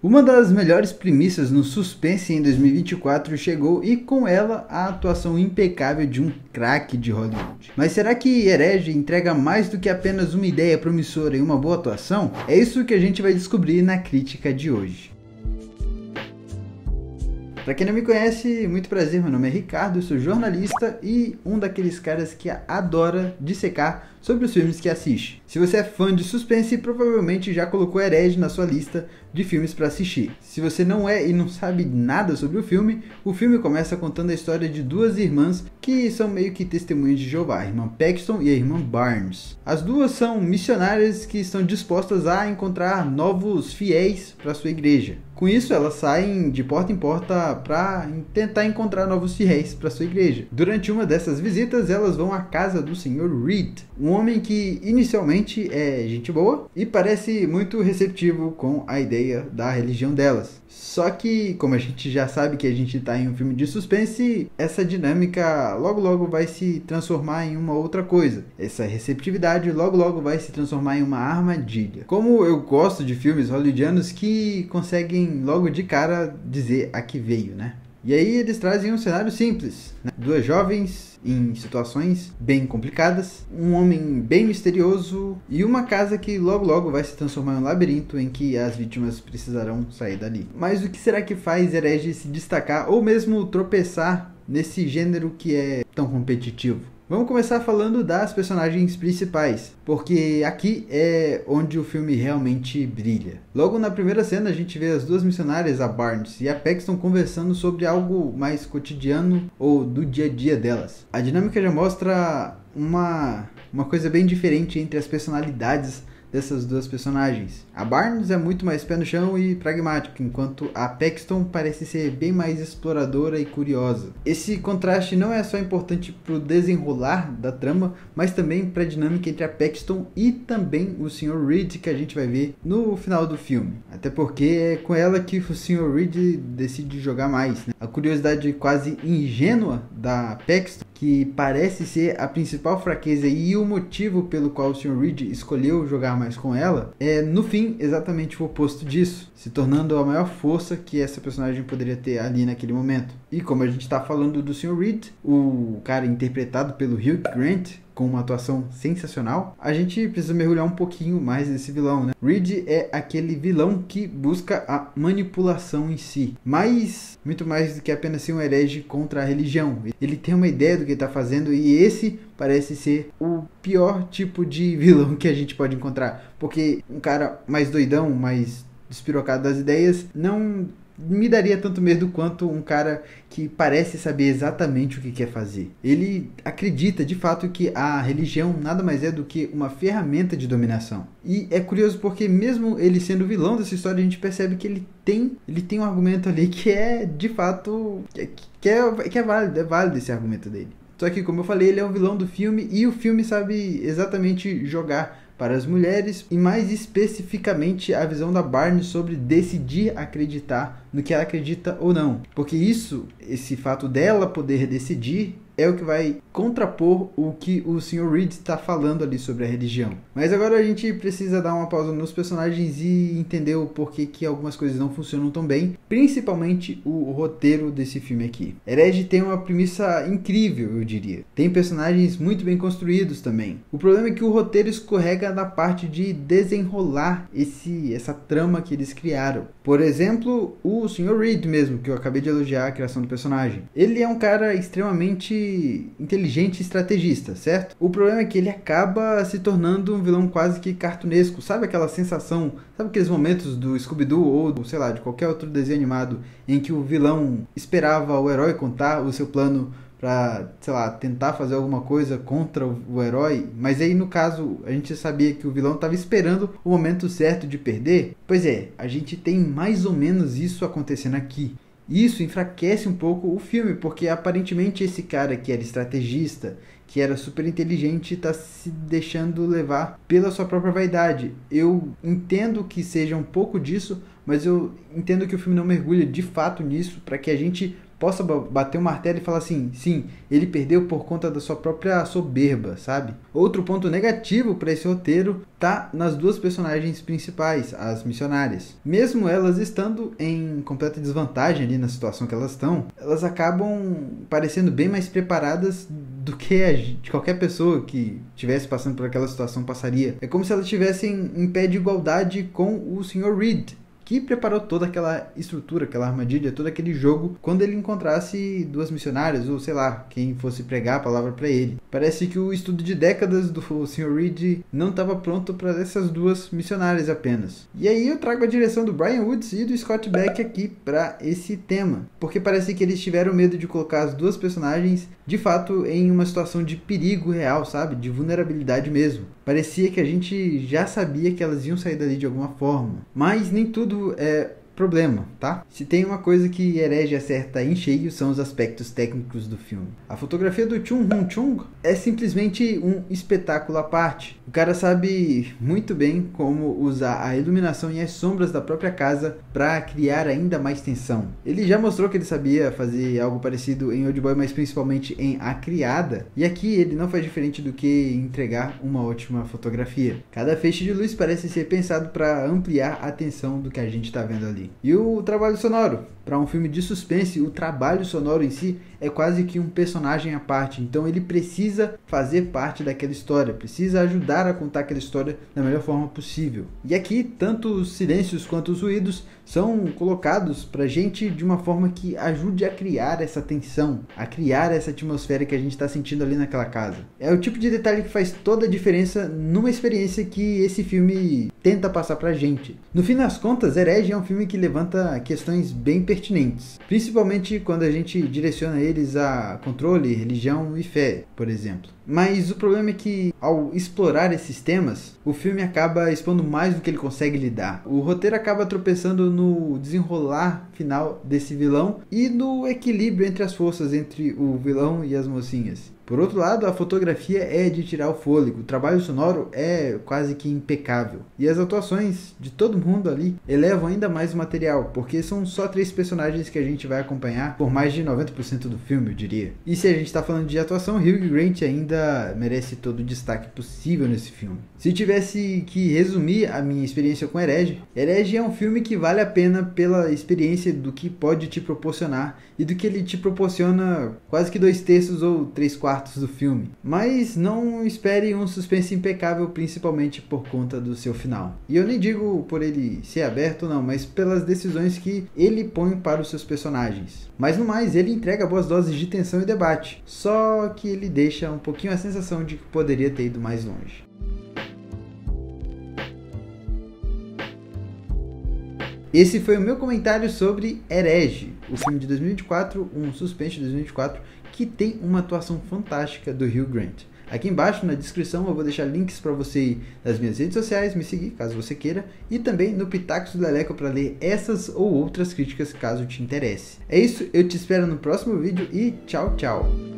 Uma das melhores premissas no suspense em 2024 chegou e com ela a atuação impecável de um craque de Hollywood. Mas será que Herege entrega mais do que apenas uma ideia promissora e uma boa atuação? É isso que a gente vai descobrir na crítica de hoje. Pra quem não me conhece, muito prazer, meu nome é Ricardo, eu sou jornalista e um daqueles caras que adora dissecar sobre os filmes que assiste. Se você é fã de suspense, provavelmente já colocou Herege na sua lista de filmes para assistir. Se você não é e não sabe nada sobre o filme começa contando a história de duas irmãs que são meio que testemunhas de Jeová, a irmã Paxton e a irmã Barnes. As duas são missionárias que estão dispostas a encontrar novos fiéis para sua igreja. Com isso, elas saem de porta em porta para tentar encontrar novos fiéis para sua igreja. Durante uma dessas visitas, elas vão à casa do Sr. Reed, um homem que inicialmente é gente boa e parece muito receptivo com a ideia da religião delas. Só que, como a gente já sabe que a gente está em um filme de suspense, essa dinâmica logo vai se transformar em uma outra coisa. Essa receptividade logo vai se transformar em uma armadilha. Como eu gosto de filmes hollywoodianos que conseguem logo de cara dizer a que veio, né? E aí eles trazem um cenário simples, né? Duas jovens em situações bem complicadas, um homem bem misterioso e uma casa que logo vai se transformar em um labirinto em que as vítimas precisarão sair dali. Mas o que será que faz Herege se destacar ou mesmo tropeçar nesse gênero que é tão competitivo? Vamos começar falando das personagens principais, porque aqui é onde o filme realmente brilha. Logo na primeira cena a gente vê as duas missionárias, a Barnes e a Paxton, conversando sobre algo mais cotidiano ou do dia a dia delas. A dinâmica já mostra uma coisa bem diferente entre as personalidades dessas duas personagens. A Barnes é muito mais pé no chão e pragmática, enquanto a Paxton parece ser bem mais exploradora e curiosa. Esse contraste não é só importante para o desenrolar da trama, mas também para a dinâmica entre a Paxton e também o Sr. Reed, que a gente vai ver no final do filme. Até porque é com ela que o Sr. Reed decide jogar mais, né? A curiosidade quase ingênua da Paxton, que parece ser a principal fraqueza e o motivo pelo qual o Sr. Reed escolheu jogar mais com ela, é no fim exatamente o oposto disso, se tornando a maior força que essa personagem poderia ter ali naquele momento. E como a gente está falando do Sr. Reed, o cara interpretado pelo Hugh Grant, com uma atuação sensacional, a gente precisa mergulhar um pouquinho mais nesse vilão, né? Reed é aquele vilão que busca a manipulação em si, mas muito mais do que apenas ser um herege contra a religião. Ele tem uma ideia do que está fazendo e esse parece ser o pior tipo de vilão que a gente pode encontrar, porque um cara mais doidão, mais despirocado das ideias, não me daria tanto medo quanto um cara que parece saber exatamente o que quer fazer. Ele acredita de fato que a religião nada mais é do que uma ferramenta de dominação. E é curioso porque mesmo ele sendo vilão dessa história, a gente percebe que ele tem um argumento ali que é de fato que é válido esse argumento dele. Só que, como eu falei, ele é um vilão do filme e o filme sabe exatamente jogar para as mulheres e mais especificamente a visão da Barnes sobre decidir acreditar no que ela acredita ou não. Porque esse fato dela poder decidir é o que vai contrapor o que o Sr. Reed está falando ali sobre a religião. Mas agora a gente precisa dar uma pausa nos personagens e entender o porquê que algumas coisas não funcionam tão bem, principalmente o roteiro desse filme aqui. Herege tem uma premissa incrível, eu diria. Tem personagens muito bem construídos também. O problema é que o roteiro escorrega na parte de desenrolar essa trama que eles criaram. Por exemplo, o Sr. Reed mesmo, que eu acabei de elogiar a criação do personagem. Ele é um cara extremamente inteligente e estrategista, certo? O problema é que ele acaba se tornando um vilão quase que cartunesco. Sabe aquela sensação, sabe aqueles momentos do Scooby-Doo ou, sei lá, de qualquer outro desenho animado em que o vilão esperava o herói contar o seu plano para, sei lá, tentar fazer alguma coisa contra o herói, mas aí no caso a gente sabia que o vilão estava esperando o momento certo de perder? Pois é, a gente tem mais ou menos isso acontecendo aqui. Isso enfraquece um pouco o filme, porque aparentemente esse cara que era estrategista, que era super inteligente, está se deixando levar pela sua própria vaidade. Eu entendo que seja um pouco disso, mas eu entendo que o filme não mergulha de fato nisso, para que a gente possa bater o martelo e falar assim, sim, ele perdeu por conta da sua própria soberba, sabe? Outro ponto negativo para esse roteiro tá nas duas personagens principais, as missionárias. Mesmo elas estando em completa desvantagem ali na situação que elas estão, elas acabam parecendo bem mais preparadas do que qualquer pessoa que estivesse passando por aquela situação passaria. É como se elas estivessem em pé de igualdade com o Sr. Reed, que preparou toda aquela estrutura, aquela armadilha, todo aquele jogo, quando ele encontrasse duas missionárias, ou sei lá, quem fosse pregar a palavra para ele. Parece que o estudo de décadas do Sr. Reed não estava pronto para essas duas missionárias apenas. E aí eu trago a direção do Bryan Woods e do Scott Beck aqui para esse tema, porque parece que eles tiveram medo de colocar as duas personagens de fato em uma situação de perigo real, sabe? De vulnerabilidade mesmo. Parecia que a gente já sabia que elas iam sair dali de alguma forma, mas nem tudo é problema, tá? Se tem uma coisa que Herege acerta em cheio, são os aspectos técnicos do filme. A fotografia do Chung Hong Chung é simplesmente um espetáculo à parte. O cara sabe muito bem como usar a iluminação e as sombras da própria casa para criar ainda mais tensão. Ele já mostrou que ele sabia fazer algo parecido em Old Boy, mas principalmente em A Criada, e aqui ele não faz diferente do que entregar uma ótima fotografia. Cada feixe de luz parece ser pensado para ampliar a tensão do que a gente está vendo ali. E o trabalho sonoro? Para um filme de suspense, o trabalho sonoro em si é quase que um personagem à parte. Então ele precisa fazer parte daquela história, precisa ajudar a contar aquela história da melhor forma possível. E aqui, tanto os silêncios quanto os ruídos são colocados pra gente de uma forma que ajude a criar essa tensão, a criar essa atmosfera que a gente está sentindo ali naquela casa. É o tipo de detalhe que faz toda a diferença numa experiência que esse filme tenta passar pra gente. No fim das contas, Herege é um filme que levanta questões bem pertinentes, principalmente quando a gente direciona eles a controle, religião e fé, por exemplo. Mas o problema é que, ao explorar esses temas, o filme acaba expondo mais do que ele consegue lidar. O roteiro acaba tropeçando no desenrolar final desse vilão e no equilíbrio entre as forças entre o vilão e as mocinhas. Por outro lado, a fotografia é de tirar o fôlego, o trabalho sonoro é quase que impecável. E as atuações de todo mundo ali elevam ainda mais o material, porque são só 3 personagens que a gente vai acompanhar por mais de 90% do filme, eu diria. E se a gente está falando de atuação, Hugh Grant ainda merece todo o destaque possível nesse filme. Se tivesse que resumir a minha experiência com Herege, Herege é um filme que vale a pena pela experiência do que pode te proporcionar e do que ele te proporciona quase que 2/3 ou 3/4 do filme, mas não espere um suspense impecável, principalmente por conta do seu final. E eu nem digo por ele ser aberto não, mas pelas decisões que ele põe para os seus personagens. Mas no mais, ele entrega boas doses de tensão e debate, só que ele deixa um pouquinho a sensação de que poderia ter ido mais longe. Esse foi o meu comentário sobre Herege, o filme de 2024, um suspense de 2024, que tem uma atuação fantástica do Hugh Grant. Aqui embaixo na descrição eu vou deixar links para você ir nas minhas redes sociais, me seguir caso você queira, e também no Pitacos do Leleco para ler essas ou outras críticas caso te interesse. É isso, eu te espero no próximo vídeo e tchau, tchau!